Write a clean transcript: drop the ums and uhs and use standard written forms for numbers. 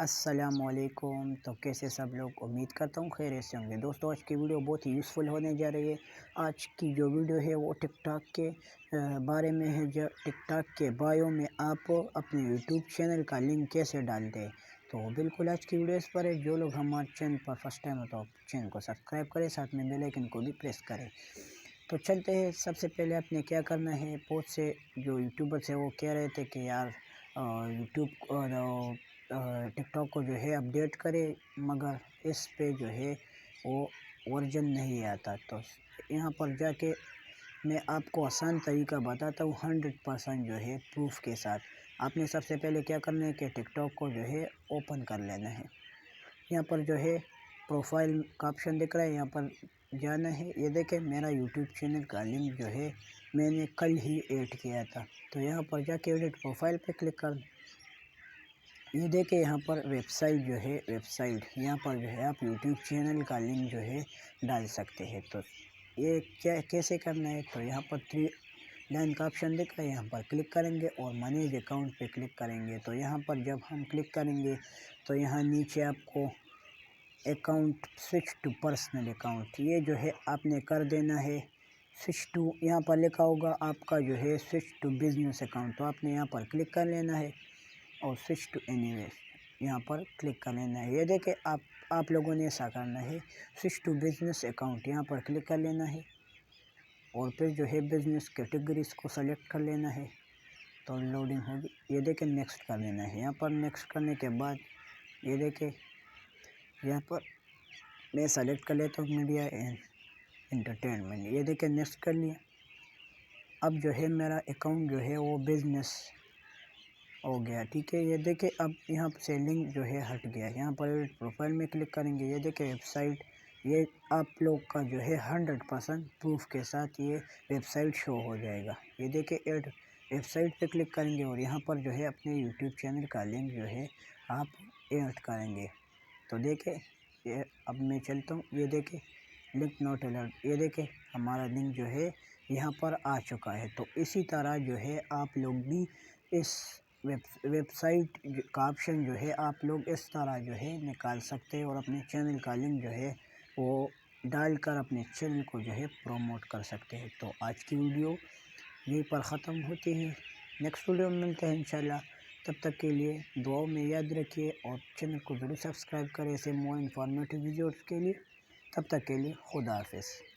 السلام علیکم۔ تو کیسے سب لوگ، امید کرتا ہوں خیریت سے ہوں گے۔ دوستو آج کی ویڈیو بہت ہی یوزفل ہونے جا رہی ہے۔ آج کی جو ویڈیو ہے وہ ٹک ٹاک کے بارے میں ہے۔ جو ٹک ٹاک کے بایو میں آپ اپنے یوٹیوب چینل کا لنک کیسے ڈالتے ہیں، تو بالکل آج کی ویڈیو اس پر ہے۔ جو لوگ ہمارے چینل پر فرسٹ ٹائم ہو تو چینل کو سبسکرائب کریں، ساتھ میں بیل آئیکن کو بھی پریس کریں۔ تو چلتے ہیں، سب سے پہلے آپ نے کیا کرنا ہے، بہت سے جو یوٹیوبرس ہیں وہ کہہ رہے تھے کہ یار یوٹیوب اور ٹک ٹاک کو جو ہے اپڈیٹ کرے، مگر اس پہ جو ہے وہ ورژن نہیں آتا۔ تو یہاں پر جا کے میں آپ کو آسان طریقہ بتاتا ہوں 100% جو ہے پروف کے ساتھ۔ آپ نے سب سے پہلے کیا کرنا ہے کہ ٹک ٹاک کو جو ہے اوپن کر لینا ہے۔ یہاں پر جو ہے پروفائل کا آپشن دکھ رہا ہے، یہاں پر جانا ہے۔ یہ دیکھیں میرا یوٹیوب چینل کا لنک جو ہے میں نے کل ہی ایڈ کیا تھا، تو یہاں پر جا کے ایڈٹ پروفائل پہ کلک کر، یہ دیکھیں یہاں پر ویب سائٹ جو ہے، یہاں پر جو ہے آپ یوٹیوب چینل کا لنک جو ہے ڈال سکتے ہیں۔ تو یہ کیسے کرنا ہے، تو یہاں پر 3 لائن کا آپشن دکھ رہا ہے، یہاں پر کلک کریں گے اور مینیج اکاؤنٹ پہ کلک کریں گے۔ تو یہاں پر جب ہم کلک کریں گے تو یہاں نیچے آپ کو account switch to personal account, یہ جو ہے آپ نے کر دینا ہے سوئچ ٹو، یہاں پر لکھا ہوگا آپ کا جو ہے سوئچ ٹو بزنس اکاؤنٹ، تو آپ نے یہاں پر کلک کر لینا ہے اور سوئچ ٹو اینی ویز یہاں پر کلک کر لینا ہے۔ یہ دیکھیں آپ لوگوں نے ایسا کرنا ہے، سوئچ ٹو بزنس اکاؤنٹ یہاں پر کلک کر لینا ہے اور پھر جو ہے بزنس کیٹیگریز کو سلیکٹ کر لینا ہے۔ تو لوڈنگ ہوگی، یہ دیکھیں نیکسٹ کر لینا ہے۔ یہاں پر نیکسٹ کرنے کے بعد یہ دیکھیں یہاں پر میں سلیکٹ کر لیتا ہوں میڈیا اینڈ انٹرٹینمنٹ، یہ دیکھیں نیکسٹ کر لیا۔ اب جو ہے میرا اکاؤنٹ جو ہے وہ بزنس ہو گیا، ٹھیک ہے۔ یہ دیکھیں اب یہاں سے لنک جو ہے ہٹ گیا، یہاں پر پروفائل میں کلک کریں گے، یہ دیکھیں ویب سائٹ، یہ آپ لوگ کا جو ہے 100% پروف کے ساتھ یہ ویب سائٹ شو ہو جائے گا۔ یہ دیکھیں ایڈ ویب سائٹ پہ کلک کریں گے اور یہاں پر جو ہے اپنے یوٹیوب چینل کا لنک جو ہے آپ ایڈ کریں گے۔ تو دیکھیں یہ اب میں چلتا ہوں، یہ دیکھیں لنک نوٹ الرٹ، یہ دیکھیں ہمارا لنک جو ہے یہاں پر آ چکا ہے۔ تو اسی طرح جو ہے آپ لوگ بھی اس ویب سائٹ کا آپشن جو ہے آپ لوگ اس طرح جو ہے نکال سکتے ہیں اور اپنے چینل کا لنک جو ہے وہ ڈال کر اپنے چینل کو جو ہے پروموٹ کر سکتے ہیں۔ تو آج کی ویڈیو یہیں پر ختم ہوتی ہے، نیکسٹ ویڈیو میں ملتے ہیں انشاءاللہ۔ تب تک کے لیے دعاؤں میں یاد رکھیے اور چینل کو ضرور سبسکرائب کریں ایسے مور انفارمیٹیو ویڈیوز کے لیے۔ تب تک کے لیے خدا حافظ۔